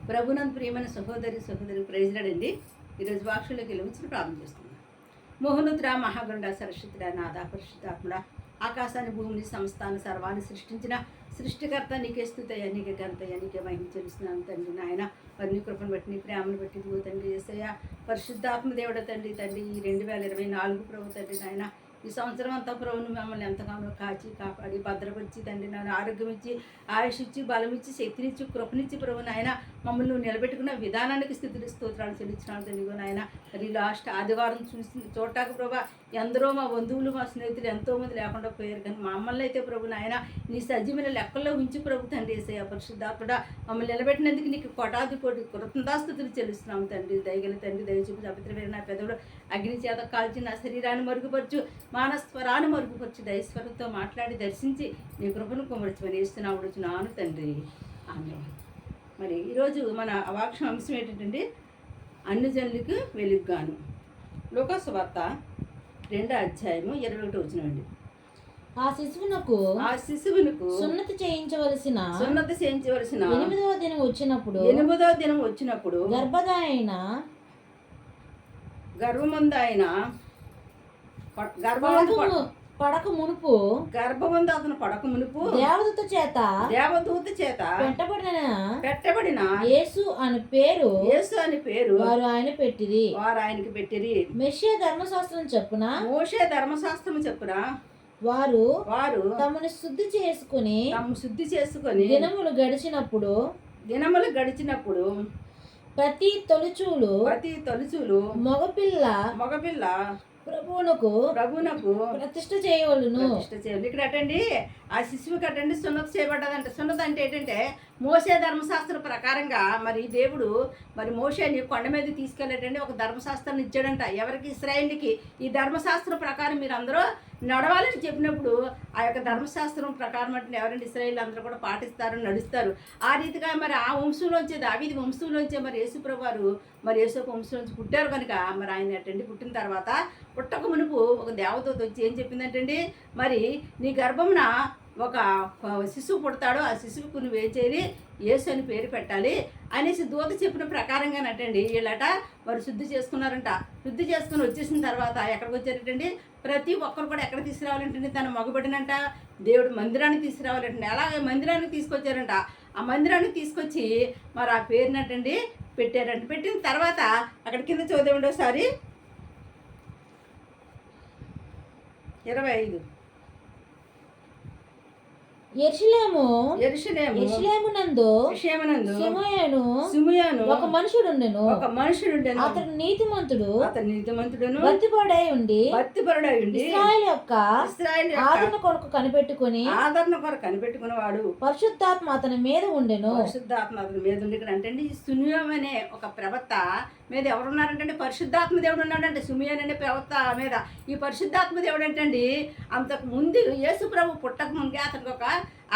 ప్రభునందు ప్రియమైన సహోదరి ప్రైజ్లాడండి. ఈరోజు వాక్షుల్లోకి వెళ్ళి ఉంచి ప్రార్థన చేస్తున్నాం. మోహనుద్ర మహాగరుడ సరస్వతుడ నాథ పరిశుద్ధాత్ముడ ఆకాశాన్ని భూమిని సంస్థాన్ని సర్వాన్ని సృష్టించిన సృష్టికర్త నీకే స్తుతయ్య, నీకే ఘనతయ్య, నీకే మహిమ చెల్లిస్తున్నాను తండ్రి. నాయన మరి నీ కృపను బట్టి నీ ప్రేమను బట్టి ఇదిగో తండ్రి యేసయ్య పరిశుద్ధాత్మ దేవుడ తండ్రి ఈ 2024 ప్రభు తండ్రి నాయన ఈ సంవత్సరం అంతా ప్రభును మమ్మల్ని ఎంతగానో కాచి కాపాడి భద్రపరిచి తండ్రి నాయన ఆరోగ్యం ఇచ్చి ఆయుష్ ఇచ్చి బలం ఇచ్చి శక్తినిచ్చి కృపనిచ్చి ప్రభు నాయన మమ్మల్ని నువ్వు నిలబెట్టుకున్న విధానానికి స్థితిని స్తోత్రాలు చెల్లించినాను తండ్రి నాయన. మరి లాస్ట్ ఆదివారం చూడటానికి ప్రభా ఎందరో మా బంధువులు మా స్నేహితులు ఎంతోమంది లేకుండా పోయారు, కానీ మమ్మల్ని అయితే ప్రభు నాయన నీ సజీవమైన లెక్కల్లో ఉంచి ప్రభు తండ్రి యేసయ్య పరిశుద్ధాత్ముడా మమ్మల్ని నిలబెట్టినందుకు నీకు కోటాది కోటి కృతజ్ఞతాస్తుతులు చెల్లిస్తున్నాము తండ్రి. దయగల తండ్రి దయచూపు పవిత్రమైన నా పెదవులు అగ్ని చేత కాల్చి నా శరీరాన్ని మరుగుపరచు మానస్వరాన్ని మరుగుపరచు దైస్వరంతో మాట్లాడి దర్శించి నీ కృపను కుమర్చమని ఇస్తున్నాను తండ్రి. ఆమె మరి ఈరోజు మన అవాక్షం అంశం ఏంటంటే అన్ని జనులకు వెలుగుగాను. లోకాసు వార్త 2వ అధ్యాయము 21వ వచనం. ఆ శిశువునకు సున్నతి చేయించవలసిన 8వ దినం వచ్చినప్పుడు గర్భమందు పడక మునుపు దేవదూత చేత పెట్టబడిన యేసు అని పేరు వారు ఆయనకి పెట్టిరి. మోషే ధర్మశాస్త్రం చెప్పున వారు తమను శుద్ధి చేసుకుని దినములు గడిచినప్పుడు ప్రతి తొలుచూలు మగపిల్ల ప్రభువునకు ప్రతిష్ఠ చేయవలను. ఇక్కడ అటండి ఆ శిశువుకి అటండి సున్నతి చేయబడ్డదంట. సున్నతి అంటే ఏంటంటే మోషే ధర్మశాస్త్రం ప్రకారంగా మరి దేవుడు మరి మోషేని కొండ మీద తీసుకెళ్ళేటండి ఒక ధర్మశాస్త్రాన్ని ఇచ్చాడంట. ఎవరికి? ఇశ్రాయేలుకి. ఈ ధర్మశాస్త్రం ప్రకారం మీరు అందరూ నడవాలని చెప్పినప్పుడు ఆ యొక్క ధర్మశాస్త్రం ప్రకారం అంటే ఎవరంటే ఇశ్రాయేలు అందరూ కూడా పాటిస్తారు, నడుస్తారు. ఆ రీతిగా మరి ఆ వంశంలోంచి దావీదు వంశంలోంచే మరి యేసుప్రభు వారు మరి యేసు వంశంలోంచి పుట్టారు కనుక మరి ఆయన అటండి పుట్టిన తర్వాత పుట్టక మునుపు ఒక దేవదూత వచ్చి ఏం చెప్పిందంటండి, మరి నీ గర్భమున ఒక శిశువు పుడతాడు, ఆ శిశువుకు నువ్వేం చేయాలి, యేసు అని పేరు పెట్టాలి అనేసి దూత చెప్పిన ప్రకారంగానటండి వీళ్ళట మరి శుద్ధి చేసుకున్నారంట. శుద్ధి చేసుకుని వచ్చేసిన తర్వాత ఎక్కడికి వచ్చారటండి, ప్రతి ఒక్కరు కూడా ఎక్కడ తీసుకురావాలంటే తన మగబడినంట దేవుడు మందిరానికి తీసుకురావాలంటే అలాగే మందిరానికి తీసుకొచ్చారంట. ఆ మందిరానికి తీసుకొచ్చి మరి ఆ పేరునటండి పెట్టారంట. పెట్టిన తర్వాత అక్కడ కింద చదివండి ఒకసారి 25. యెరూషలేము నందు సిమోను ఒక మనుషుడుండెను. అతడు నీతిమంతుడు భక్తిపరుడై ఉండి ఇశ్రాయేలు యొక్క ఆదరణ కొరకు కనిపెట్టుకుని వాడు పరిశుద్ధాత్మ అతని మీద ఉండెను. అంటే ఈ సునియం అనే ఒక ప్రవక్త మీద ఎవరున్నారంటే పరిశుద్ధాత్మ దేవుడు ఉన్నాడంటే. సుమియోన్ అనే ప్రవక్త మీద ఈ పరిశుద్ధాత్మ దేవుడు ఏంటండి అంతకు ముందు యేసు ప్రభు పుట్టక ముందే అతనికి ఒక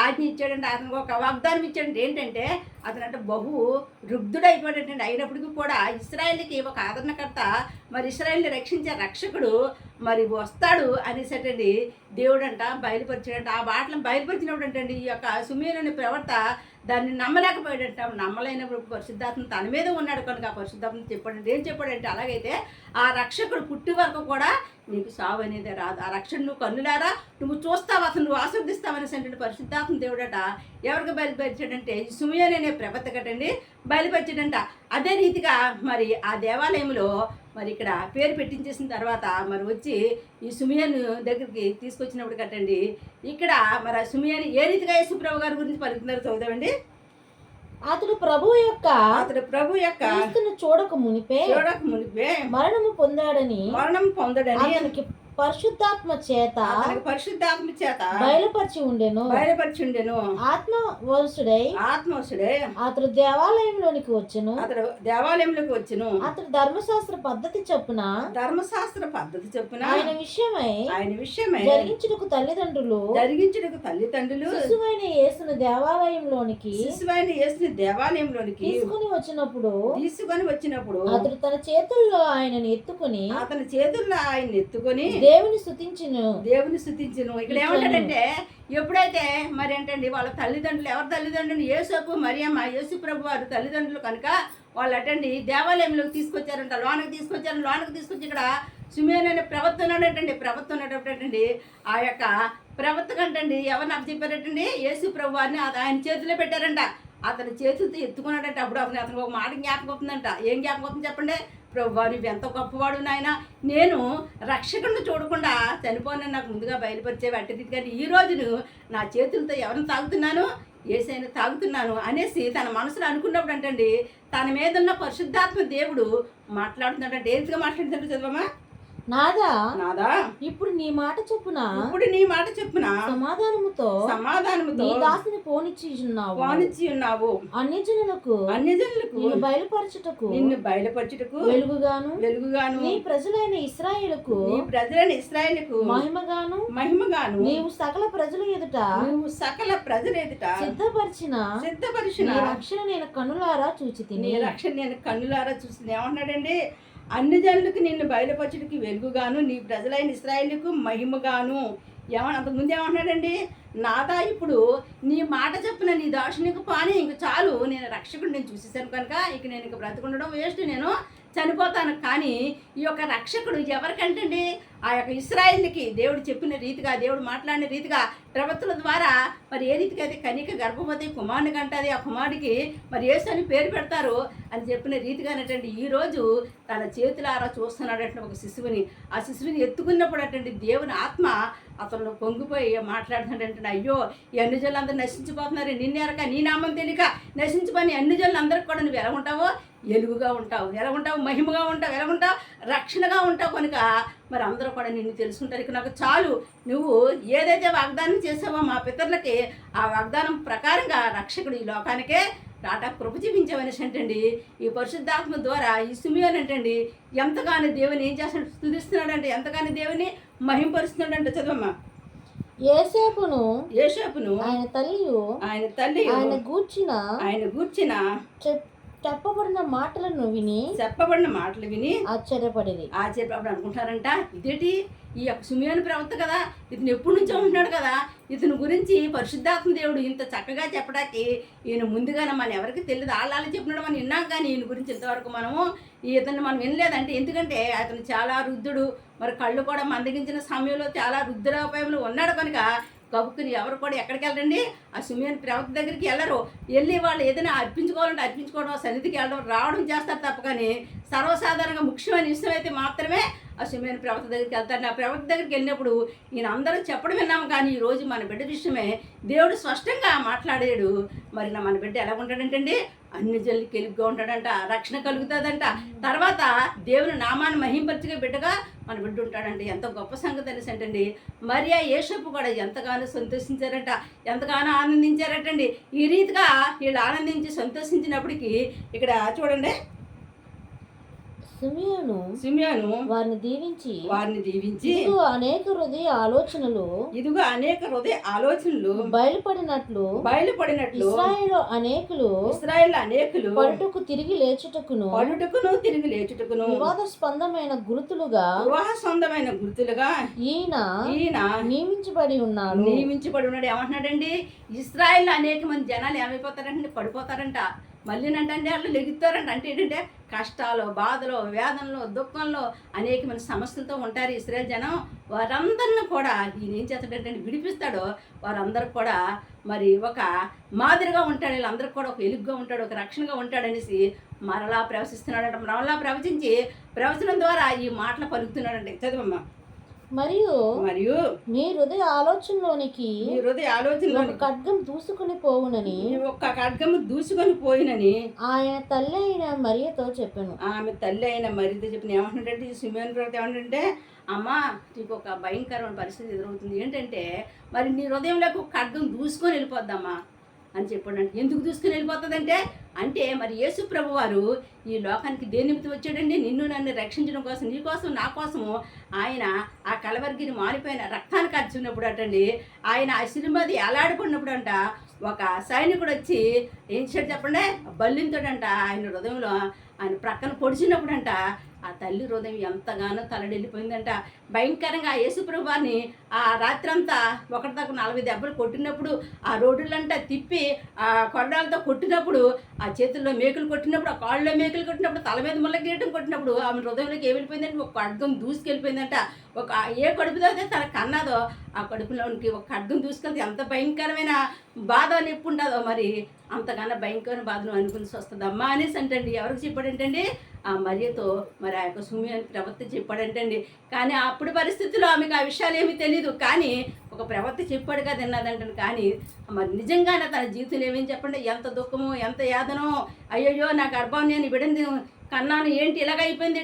ఆజ్ఞ ఇచ్చాడంటే, అతనికి ఒక వాగ్దానం ఇచ్చాడంటే ఏంటంటే అతనంటే బహు రుగ్ధుడైపోయాడంటే. అయినప్పటికీ కూడా ఇశ్రాయేలుకి ఒక ఆదరణకర్త మరి ఇశ్రాయేల్ని రక్షించే రక్షకుడు మరి వస్తాడు అనేసటండి దేవుడు అంట బయలుపరిచాడంట. ఆ బాటలను బయలుపరిచినప్పుడు అంటండి ఈ యొక్క సుమియోన్ అనే ప్రవక్త దాన్ని నమ్మలేకపోయాడంట. నమ్మలేనప్పుడు పరిశుద్ధాత్మ తన మీద ఉన్నాడు కనుక ఆ పరిశుద్ధాత్మ చెప్పాడంటే ఏం చెప్పాడంటే, అలాగైతే ఆ రక్షకుడు పుట్టి వరకు కూడా నీకు సావు అనేది రాదు. ఆ రక్షణ నువ్వు కన్నులారా నువ్వు చూస్తావు, అసలు నువ్వు ఆస్వాదిస్తావనేసి అంటే పరిశుద్ధాత్మ దేవుడట ఎవరికి బయలుపరిచాడంటే ఈ సుమియోన్ అనే ప్రవక్తకటండి బయలుపరిచాడంట. అదే రీతిగా మరి ఆ దేవాలయంలో మరి ఇక్కడ పేరు పెట్టించేసిన తర్వాత మరి వచ్చి ఈ సుమియోన్ దగ్గరికి తీసుకొచ్చినప్పుడు కట్టండి ఇక్కడ మరి ఆ సుమియోన్ ఏ రీతిగా యేసుప్రభు గారి గురించి పలుకుతున్నారో చదువుదామండి. అతడు ప్రభు యొక్క చూడక మునిపే మరణం పొందాడని అతనికి పరిశుద్ధాత్మ చేత బయలుపరిచి ఉండెను. ఆత్మవశుడై అతడు దేవాలయంలోనికి వచ్చెను. అతడు ధర్మశాస్త్ర పద్ధతి చొప్పున ఆయన విషయమై జరిగించుటకు తల్లిదండ్రులు శిశువైన యేసును దేవాలయంలోనికి తీసుకుని వచ్చినప్పుడు అతడు తన చేతుల్లో ఆయనను ఎత్తుకుని దేవుని స్తుతించును. ఇక్కడ ఏమంటాడంటే ఎప్పుడైతే మరి ఏంటండి వాళ్ళ తల్లిదండ్రులు, ఎవరి తల్లిదండ్రులు, యేసపు మరియమ్మ యేసు ప్రభు వారి తల్లిదండ్రులు కనుక వాళ్ళు అటండి దేవాలయంలోకి తీసుకొచ్చారంట. లోనకి తీసుకొచ్చి ఇక్కడ సిమియోను అనే ప్రవక్త ఉన్నటండి ఆ యొక్క ప్రవక్త కంటండి ఎవరు నాకు చెప్పారటండి యేసు ప్రభు వారిని ఆయన చేతిలో పెట్టారంట. అతని చేతులతో ఎత్తుకున్నాడంట. అప్పుడు అతనికి ఒక మాట జ్ఞాపకం అవుతుందంట. ఏం జ్ఞాపకం అవుతుంది చెప్పండి? ప్రభు నువ్వు ఎంత గొప్పవాడు నాయన, నేను రక్షకుడిని చూడకుండా చనిపోనని నాకు ముందుగా బయలుపరిచేవి అట్టి కానీ ఈ రోజును నా చేతులతో ఎవరిని తాగుతున్నాను, యేసయ్యను తాగుతున్నాను అనేసి తన మనసులో అనుకున్నప్పుడు అంటండి తన మీద ఉన్న పరిశుద్ధాత్మ దేవుడు మాట్లాడుతున్నాడంటే ఏ రీతిగా మాట్లాడుతున్నాడు చదవమ్మా? నాదా ఇప్పుడు నీ మాట చెప్పున సమాధానముతో నీ దాసుని పోనిచ్చి ఉన్నావు. అన్ని జనులకు నిన్ను బయలుపరచుటకు వెలుగుగాను నీ ప్రజలైన ఇశ్రాయేలుకు మహిమగాను నీవు సకల ప్రజల ఎదుట సిద్ధపరిచిన రక్షణ నేను కన్నులారా చూచితిని. ఏమన్నాడండి? అన్ని జనులకు నిన్ను బయలుపరచుడికి వెలుగుగాను నీ ప్రజలైన ఇశ్రాయేలుకు మహిమగాను. అంతకుముందు ఏమంటున్నాడండి? నాదా ఇప్పుడు నీ మాట చెప్పిన నీ దాసునికి పాని ఇంక చాలు, నేను రక్షకుడు నేను చూసేసాను కనుక ఇక నేను ఇంక బ్రతుకుండడం వేస్ట్, నేను చనిపోతాను. కానీ ఈ యొక్క రక్షకుడు ఎవరికంటండి? ఆ యొక్క ఇశ్రాయేలుకి దేవుడు చెప్పిన రీతిగా, దేవుడు మాట్లాడిన రీతిగా ప్రవక్తల ద్వారా మరి ఏ రీతిగా అయితే కనిక గర్భవతి కుమారుని కంటది, ఆ కుమారుడికి మరి యేసు అని పేరు పెడతారు అని చెప్పిన రీతిగానటండి ఈరోజు తన చేతులారా చూస్తున్నాడంటే ఒక శిశువుని. ఆ శిశువుని ఎత్తుకున్నప్పుడు అటండి దేవుని ఆత్మ అతను పొంగిపోయి మాట్లాడుతున్నాడంటే, అయ్యో ఈ అన్ని జనులు అందరూ నశించిపోతున్నారు, నిన్నెరక నీ నామం తెలియక నశించిపోయి అన్ని జనులు అందరికి కూడా నువ్వు ఎలా ఉంటావో ఎలుగుగా ఉంటావు, ఎలా ఉంటావు, మహిమగా ఉంటావు, ఎలా ఉంటావు, రక్షణగా ఉంటావు కనుక మరి అందరూ కూడా నిన్ను తెలుసుకుంటారు. ఇక నాకు చాలు, నువ్వు ఏదైతే వాగ్దానం చేసావో మా పితరులకి ఆ వాగ్దానం ప్రకారంగా రక్షకుడు ఈ లోకానికే టాటా కృప చూపించామనేసి అంటండి ఈ పరిశుద్ధాత్మ ద్వారా ఈ సిమియోను అంటండి ఎంతగానో దేవుని ఏం చేస్తున్నాడు, స్తుతిస్తున్నాడంటే, ఎంతగానో దేవుని మహింపరుస్తున్నాడంటే. చదవమ్మా. యేసేపును ఆయన తల్లి ఆయన గూర్చిన చెప్పబడిన మాటలు విని ఆశ్చర్యపడేది. ఆశ్చర్యపడి అనుకుంటారంట, ఇదేంటి ఈ యొక్క సిమియోను ప్రవక్త కదా, ఇతను ఎప్పటి నుంచో ఉంటున్నాడు కదా, ఇతని గురించి పరిశుద్ధాత్మ దేవుడు ఇంత చక్కగా చెప్పడానికి ఈయన ముందుగానే మనం ఎవరికి తెలియదు, వాళ్ళ చెప్పినాడు మనం విన్నాం, కానీ ఈయన గురించి ఇంతవరకు మనము ఇతన్ని మనం వినలేదంటే, ఎందుకంటే అతను చాలా వృద్ధుడు, మరి కళ్ళు కూడా మందగించిన సమయంలో చాలా రుద్రాపాయంలో ఉన్నాడు కనుక గబుక్కుని ఎవరు కూడా ఎక్కడికి వెళ్ళండి ఆ సిమియోను ప్రవక్త దగ్గరికి వెళ్ళరు. వెళ్ళి వాళ్ళు ఏదైనా అర్పించుకోవాలంటే అర్పించుకోవడం, సన్నిధికి వెళ్ళడం, రావడం చేస్తారు తప్ప కానీ సర్వసాధారణంగా ముఖ్యమైన విషయం అయితే మాత్రమే ఆ సిమియోను ప్రవక్త దగ్గరికి వెళ్తారు. ఆ ప్రవక్త దగ్గరికి వెళ్ళినప్పుడు ఈయన అందరూ చెప్పడం విన్నాము, కానీ ఈరోజు మన బిడ్డ విషయమే దేవుడు స్పష్టంగా మాట్లాడాడు. మరి మన బిడ్డ ఎలా ఉంటాడంటండి? అన్ని జల్లికి వెలుగుగా ఉంటాడంట, రక్షణ కలుగుతుందంట, తర్వాత దేవుని నామాన్ని మహింపరిచే బిడ్డగా మన బిడ్డ ఉంటాడండి. ఎంత గొప్ప సంగతి అనేసి అంటండి మరియా యేసపు కూడా ఎంతగానో సంతోషించారంట, ఎంతగానో ఆనందించారటండి. ఈ రీతిగా వీళ్ళు ఆనందించి సంతోషించినప్పటికీ ఇక్కడ చూడండి సిమియోను వారిని దీవించి ఇదిగో అనేక హృదయ ఆలోచనలు బయలుపడినట్లు ఇశ్రాయేలు అనేకులు పడుటకు తిరిగి లేచుటకును వివాదాస్పదమైన గుర్తులుగా ఈయన నియమించబడి ఉన్నాడు. ఏమంటున్నాడండి? ఇశ్రాయేలు అనేక మంది జనాలు ఏమైపోతారంటే పడిపోతారంట, మళ్ళీ అంటే వాళ్ళు లెగుతారంట. అంటే ఏంటంటే కష్టాలు, బాధలు, వేదనలు, దుఃఖంలో అనేక మంది సమస్యలతో ఉంటారు ఇశ్రాయేలు జనం. వారందరిని కూడా ఈయన ఏం చేస్తాడంటే విడిపిస్తాడో వారందరూ కూడా మరి ఒక మాదిరిగా ఉంటాడు, వీళ్ళందరికీ కూడా ఒక వెలుగుగా ఉంటాడు, ఒక రక్షణగా ఉంటాడనేసి మరలా ప్రవచిస్తున్నాడంట. మరలా ప్రవచించి ప్రవచనం ద్వారా ఈ మాటలు పలుకుతున్నాడంటే. చదవమ్మా. మరియు మీ హృదయ ఆలోచనలోనికి ఒక ఖడ్గం దూసుకొని పోవునని ఆయన తల్లి అయిన మరియతో చెప్పాను. ఆమె తల్లి అయిన మరియతో చెప్పిన ఏమంటుంటే సిమియోను ప్రవక్త ఏమంటుంటే, అమ్మా నీకు ఒక భయంకరమైన పరిస్థితి ఎదురవుతుంది, ఏంటంటే మరి నీ హృదయంలోకి ఒక ఖడ్గం దూసుకొని వెళ్ళిపోద్దమ్మా అని చెప్పాడు. ఎందుకు దూసుకుని వెళ్ళిపోతుందంటే, అంటే మరి యేసు ప్రభు వారు ఈ లోకానికి దేని నిమిత్తం వచ్చాడండి? నిన్ను నన్ను రక్షించడం కోసం, నీ కోసం నా కోసము ఆయన ఆ కలవరిగిరి మారిపోయిన రక్తాన్ని ఖర్చున్నప్పుడు అటండి, ఆయన ఆ సిలుమది ఎలాడిపడినప్పుడు అంట ఒక సైనికుడు వచ్చి ఏం చేశాడు చెప్పండి? బల్లింతోడంట ఆయన హృదయంలో ఆయన ప్రక్కన పొడిచినప్పుడు అంట ఆ తల్లి హృదయం ఎంతగానో తలడిల్లిపోయిందంట. భయంకరంగా ఆ యేసుప్రభు వారిని ఆ రాత్రంతా ఒకటిదాకా 40 దెబ్బలు కొట్టినప్పుడు, ఆ రోడ్డులంతా తిప్పి ఆ కొరడాలతో కొట్టినప్పుడు, ఆ చేతుల్లో మేకులు కొట్టినప్పుడు, ఆ కాళ్ళలో మేకులు కొట్టినప్పుడు, తల మీద ముళ్ళ కిరీటం కొట్టినప్పుడు ఆమె హృదయంలోకి ఏం వెళ్ళిపోయిందంటే ఒక ఖడ్గం దూసుకెళ్ళిపోయిందంట. ఒక ఏ కడుపుతో అయితే తన కన్నాదో ఆ కడుపులోనికి ఒక ఖడ్గం దూసుకెళ్తే ఎంత భయంకరమైన బాధ నొప్పి ఉంటుందో మరి అంతకన్నా భయంకరమైన బాధను అనుకుని వస్తుందమ్మా అనేసి అంటండి. ఎవరికి చెప్పాడంటండి? ఆ మరియతో మరి ఆ యొక్క సుమి అని ప్రవక్త చెప్పాడంటండి. కానీ అప్పుడు పరిస్థితుల్లో ఆమెకు ఆ విషయాలు ఏమీ తెలియదు. కానీ ఒక ప్రవక్త చెప్పాడు కదా విన్నదంటండి. కానీ మరి నిజంగానే తన జీవితంలో ఏమేమి చెప్పండి, ఎంత దుఃఖమో ఎంత యాదనో, అయ్యయ్యో నా గర్భం నేను బిడ్డని కన్నాను ఏంటి ఇలాగైపోయింది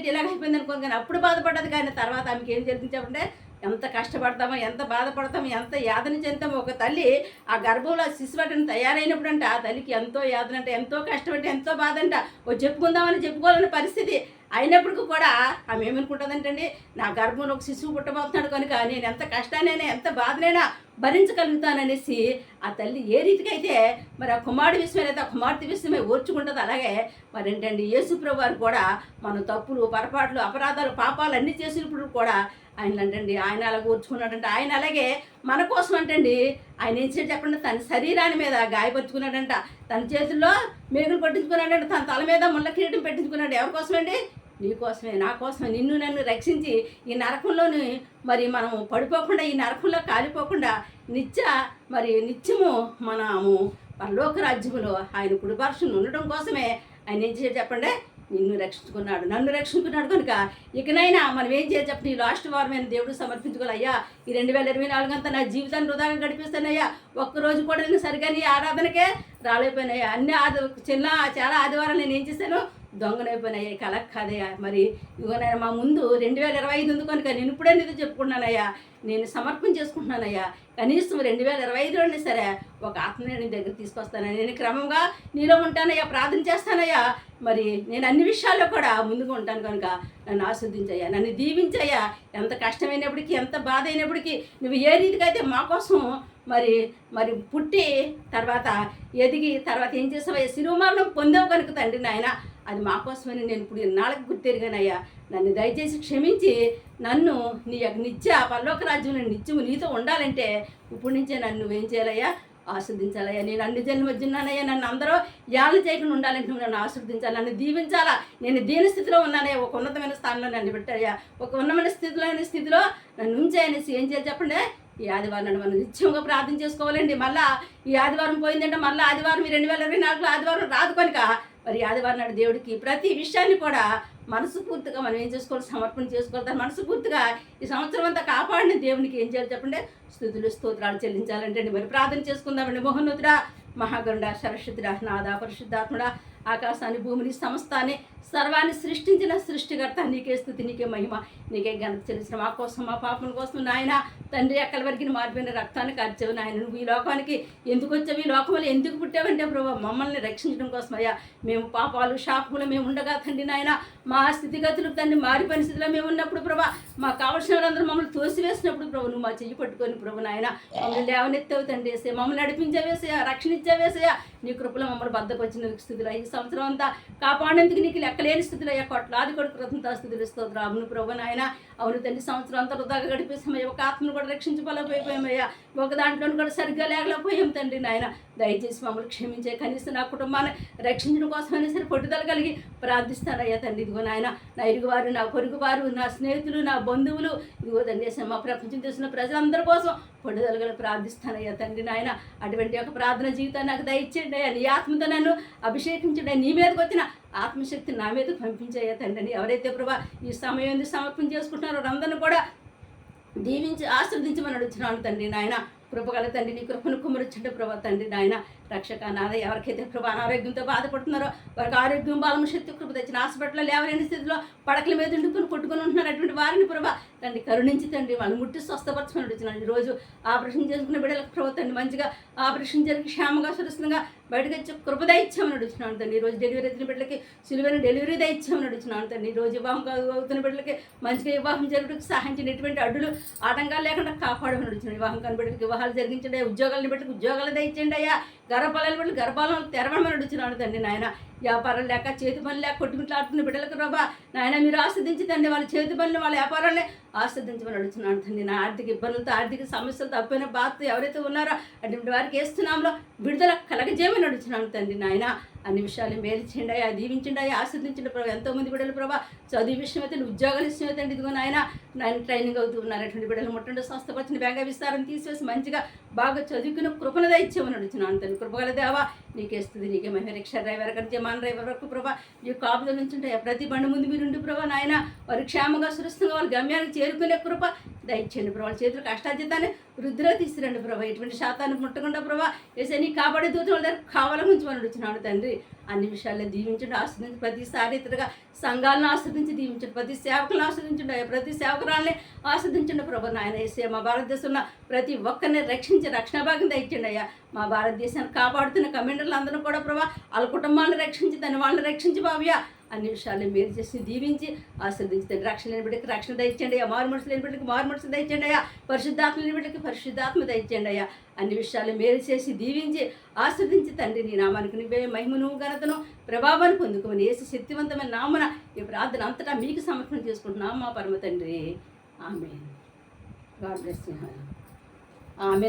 అనుకోను. కానీ అప్పుడు బాధపడ్డది. కానీ తర్వాత ఆమెకి ఏం జరిగింది చెప్పండి, ఎంత కష్టపడతామో ఎంత బాధపడతామో ఎంత యాతన చెందుతామో. ఒక తల్లి ఆ గర్భంలో శిశువటను తయారైనప్పుడు అంట ఆ తల్లికి ఎంతో యాతన అంట, ఎంతో కష్టం అంటే ఎంతో బాధ అంట. చెప్పుకుందామని చెప్పుకోవాలనే పరిస్థితి అయినప్పటికీ కూడా ఆమె ఏమనుకుంటుందంటండి, నా గర్భంలో ఒక శిశువు పుట్టబోతున్నాడు కనుక నేను ఎంత కష్టానైనా ఎంత బాధనైనా భరించగలుగుతాననేసి ఆ తల్లి ఏ రీతికైతే మరి ఆ కుమారుడి విషయమే లేదా కుమార్తె విషయమే ఓర్చుకుంటుంది, అలాగే మరి ఏంటండి యేసుప్రభు వారు కూడా మన తప్పులు పొరపాట్లు అపరాధాలు పాపాలు అన్నీ చేసినప్పుడు కూడా ఆయన అంటండి ఆయన అలాగ ఓర్చుకున్నాడంట. ఆయన అలాగే మన కోసం అంటండి ఆయన ఏం చేసి చెప్పండి, తన శరీరాన్ని మీద గాయపరుచుకున్నాడంట, తన చేతుల్లో మేకులు పట్టించుకున్నాడంట, తన తల మీద ముళ్ళ కిరీటం పెట్టించుకున్నాడు. ఎవరి కోసమండి? నీ కోసమే నా కోసమే నిన్ను నన్ను రక్షించి ఈ నరకంలోని మరి మనము పడిపోకుండా ఈ నరకంలో కాలిపోకుండా నిత్యము మనము పరలోక రాజ్యములో ఆయన కుడిపార్శ్వన ఉండడం కోసమే ఆయన ఏం చేయాలి చెప్పండి, నిన్ను రక్షించుకున్నాడు, నన్ను రక్షించుకున్నాడు. కనుక ఇకనైనా మనం ఏం చేయాలి చెప్పండి, ఈ లాస్ట్ వారమైన దేవుడు సమర్పించుకోవాలయ్యా. ఈ 2024 అంతా నా జీవితాన్ని వృధాగా గడిపిస్తానయ్యా. ఒక్కరోజు కూడా నేను సరిగా నీ ఆరాధనకే రాలేకపోయినాయా. చాలా ఆదివారాలు నేను ఏం చేశాను, దొంగనైపోయినాయి, కలక్ కాదయ్యా. మరి ఇదిగోనయ్యా మా ముందు 2025 ఉంది కనుక నేను ఇప్పుడే నీతో చెప్పుకున్నానయ్యా, నేను సమర్పణ చేసుకుంటున్నానయ్యా. కనీసం 2025లోనే సరే ఒక ఆత్మని నీ దగ్గర తీసుకొస్తానని నేను క్రమంగా నీలో ఉంటానయ్యా, ప్రార్థన చేస్తానయ్యా. మరి నేను అన్ని విషయాల్లో కూడా ముందుగా ఉంటాను కనుక నన్ను ఆస్వాదించయ్యా, నన్ను దీవించయ్యా. ఎంత కష్టమైనప్పటికీ ఎంత బాధ అయినప్పటికీ నువ్వు ఏ రీతికైతే మా కోసం మరి పుట్టి తర్వాత ఎదిగి తర్వాత ఏం చేసావయ్యా, శిలువ మరణం పొందావు కనుక తండ్రి నాయన అది మా కోసమని నేను ఇప్పుడు ఇన్నాళ్ళకి గుర్తెరిగానయ్యా. నన్ను దయచేసి క్షమించి నన్ను నీ యొక్క నిత్య పరలోక రాజ్యంలో నిత్యము నీతో ఉండాలంటే ఇప్పుడు నుంచే నన్ను నువ్వేం చేయాలయ్యా, ఆస్వాదించాలయ్యా. నేను అన్ని జన్మ వచ్చున్నానయ్యా, నన్ను అందరూ యాళ్ళు చేయకుండా ఉండాలంటే నువ్వు నన్ను ఆస్వాదించాలి, నన్ను దీవించాలా. నేను దీని స్థితిలో ఉన్నానయ్యా, ఒక ఉన్నతమైన స్థానంలో నన్ను పెట్టాయా, ఒక ఉన్నతమైన స్థితిలో నన్ను ఉంచాయనేసి ఏం చేయాలి చెప్పండి, ఈ ఆదివారం నన్ను మనం నిత్యంగా ప్రార్థన చేసుకోవాలండి. మళ్ళీ ఈ ఆదివారం పోయిందంటే మళ్ళీ ఆదివారం 2024 ఆదివారం రాదు కనుక మరి ఆదివారం నాడు దేవుడికి ప్రతి విషయాన్ని కూడా మనస్ఫూర్తిగా మనం ఏం చేసుకోవాలి, సమర్పణ చేసుకోవాలి. మనస్ఫూర్తిగా ఈ సంవత్సరం అంతా కాపాడిన దేవునికి ఏం చేయాలి చెప్పండి, స్తుతులు స్తోత్రాలు చెల్లించాలంటే మరి ప్రార్థన చేసుకుందామండి. మహోన్నతుడా మహాగరుడా సరస్వతుడా నాదా పరిశుద్ధాత్ముడా ఆకాశాన్ని భూమిని సమస్తాన్ని సర్వాన్ని సృష్టించిన సృష్టికర్త నీకే స్తుతి నీకే మహిమ నీకే ఘనత చెల్లించిన మా కోసం మా పాపల కోసం నాయన తండ్రి అక్కల వరకు మారిపోయిన రక్తాన్ని కార్చావు నాయన. నువ్వు ఈ లోకానికి ఎందుకు వచ్చావు, ఈ లోకంలో ఎందుకు పుట్టావంటే ప్రభావ మమ్మల్ని రక్షించడం కోసం అయ్యా. మేము పాపాలు శాపములు మేము ఉండగా తండ్రి నాయన మా స్థితిగతులు తండ్రి మారిపోయిన స్థితిలో మేము ఉన్నప్పుడు ప్రభా మాకు కావలసిన వాళ్ళందరూ మమ్మల్ని తోసివేసినప్పుడు ప్రభు నువ్వు మా చెయ్యి పట్టుకొని ప్రభు నాయన మమ్మల్ని లేవనెత్తావు తండ్రి వేసే మమ్మల్ని నడిపించవేసయా, రక్షణించవేసయా. నీ కృపలో మమ్మల్ని బద్దకొచ్చిన స్థితిలో ఈ సంవత్సరం అంతా కాపాడేందుకు నీకు లెక్కలేని స్థితిలో అయ్యా కోట్లాది కొడుకు కృతంతో స్థితిలో స్తోత్రం. అవును ప్రభు నాయన అవును తండ్రి సంవత్సరం అంతా వృధాగా గడిపేసామయ్యా. ఒక ఆత్మను కూడా రక్షించుకోలేకపోయామయ్యా, ఒక దాంట్లో కూడా సరిగ్గా లేకపోయాం తండ్రి నాయన. దయచేసి మమ్మల్ని క్షమించే, కనీసం నా కుటుంబాన్ని రక్షించడం కోసమైనా సరే పట్టుదల కలిగి ప్రార్థిస్తానయ్యా తండ్రి. ఇదిగో నాయన నా ఇరుగువారు నా పొరుగువారు నా స్నేహితులు నా బంధువులు ఇదిగో తండ్రి మా ప్రపంచం చేసిన ప్రజలందరి కోసం పట్టుదల కలిగి ప్రార్థిస్తానయ్యా తండ్రి నాయన. అటువంటి ఒక ప్రార్థన జీవితాన్ని నాకు దయచేయండి అయ్యా. నీ ఆత్మతో నన్ను అభిషేకించండి, నీ మీదకి వచ్చిన ఆత్మశక్తి నా మీదకి పంపించాయా తండ్రి. ఎవరైతే ప్రభా ఈ సమయం సమర్పణ చేసుకుంటున్నారో వారందరినీ కూడా దీవించి ఆశీర్వదించమని అడుగుతున్నాను తండ్రి నాయన. కృపగల తండ్రి నీ కృపను కుమరించండి ప్రభా తండ్రి నాయన. రక్షక నాద ఎవరికైతే ప్రభా అనారోగ్యంతో బాధపడుతున్నారో వారికి ఆరోగ్యం బలం శక్తి కృప తెచ్చిన హాస్పిటల్లో లేవలేని స్థితిలో పడకల మీద ఉండుకొని కొట్టుకొని ఉంటున్నారు అటువంటి వారిని ప్రభా తండ్రి కరుణించి తండ్రి వాళ్ళు ముట్టి స్వస్థపరచమని అడుగుతున్నాను. ఈరోజు ఆపరేషన్ చేసుకున్న బిడ్డలకు ప్రభా తండ్రి మంచిగా ఆపరేషన్ జరిగి క్షేమంగా సురక్షితంగా బయటకు వచ్చి కృప దయచ్చామని అడుగుతున్నాను తండ్రి. ఈరోజు డెలివరీ అయిన బిడ్డలకి సులువైన డెలివరీ దయచ్చామని అడుగుతున్నాను తండ్రి. ఈరోజు వివాహం అవుతున్న బిడ్డలకి మంచిగా వివాహం జరుగుటకు సహాయించిన ఎటువంటి అడ్డులు ఆటంకాలు లేకుండా కాపాడమని అడుగుతున్నాను. వివాహం కాని బిడ్డలకి వివాహాలు జరిగించండి, ఉద్యోగాలను బిడ్డలకు ఉద్యోగాలు దయచండి అయ్యా. గర్భఫలాలు బిడ్డలు గర్భాలను తెరవమని అడుగుతున్నాను తండ్రి నాయన. వ్యాపారం లేక చేతి పనులు లేక కొట్టుకుంటాడుతున్న బిడ్డలకు ప్రభా నాయన మీరు ఆస్వాదించి తండ్రి వాళ్ళ చేతి పనులు వాళ్ళ వ్యాపారాలనే ఆస్వాదించమని అడుగుతున్నాను తండ్రి. నా ఆర్థిక ఇబ్బందులతో ఆర్థిక సమస్యలతో తప్పైన బాధతో ఎవరైతే ఉన్నారో అటువంటి వారికి వేస్తున్నాంలో విడుదల కలగజేయమని అడుగుతున్నాను తండ్రి నాయన. అన్ని విషయాలు మేలు చేయండి అయ్యా, దీవించండి అయ్యా, ఆస్వాదించండి ప్రభావ. ఎంతోమంది బిడ్డలు ప్రభావ చదువు విషయం అయితే ఉద్యోగాలు విషయం అయితే ఇదిగో నాయన ట్రైనింగ్ అవుతూ ఉన్నారు. అటువంటి బిడ్డలు ముట్టండి స్వస్థపరిచిన బ్యాంగా విస్తారం తీసివేసి మంచిగా బాగా చదువుకున్న కృపణ దయచేయమని అడుగుతున్నాను తండ్రి. కృపగల దేవా నీకే స్థుతి, నీకే మహిమ. రిక్షా డ్రైవర్ కానీ జమాన్ డ్రైవర్ వరకు ప్రభా నీ కాపుదల నుంచి ఉంటాయి. ప్రతి బండి ముందు మీరు ఉండి ప్రభా నాయన వారి క్షేమంగా సురక్షితంగా వాళ్ళ గమ్యానికి చేరుకునే కృప దయచేయండి ప్రభా. వాళ్ళ చేతులకు కష్టాజితాన్ని వృద్ధిలో తీసుకురండి ప్రభా. ఎటువంటి శాతాన్ని ముట్టకుండా ప్రభా వేసే నీ కాపాడే దూత వాళ్ళ దగ్గర కావాలని ఉంచమని అడుగుతున్నాడు తండ్రి. అన్ని విషయాల్లో దీవించండి, ఆస్వాదించి ప్రతిసారి ఇతరుగా సంఘాలను ఆస్వాదించి దీవించండి, ప్రతి సేవకులను ఆస్వాదించండి, ప్రతి సేవకురాలని ఆస్వాదించండి ప్రభా నాయన. వేసే మా భారతదేశంలో ప్రతి ఒక్కరిని రక్షించి రక్షణ భాగం దయచండి అయ్యా. మా భారతదేశాన్ని కాపాడుతున్న కమాండర్లు అందరూ కూడా ప్రభా వాళ్ళ కుటుంబాలను రక్షించి దాన్ని వాళ్ళని రక్షించి బాబయ్యా. అన్ని విషయాలు మీరు చేసి దీవించి ఆశీర్వదించండి. రక్షణ లేని బిడ్డకి రక్షణ దయచండి అయ్యా, మారు మనసు లేని బిడ్డకి మారు మనసు దయచండి అయ్యా, పరిశుద్ధాత్మ లేని బిడ్డకి పరిశుద్ధాత్మ దయచండి అయ్యా. అన్ని విషయాలు మేలు చేసి దీవించి ఆశీర్వదించి తండ్రి నీ నామానికి నువ్వే మహిమను ఘనతను ప్రభావాన్ని పొందుకోమని యేసు శక్తివంతమైన నామన ఈ ప్రార్థన అంతటా మీకు సమర్పణ చేసుకుంటున్నాం మా పరమ తండ్రి. Amen. God bless you. Amen.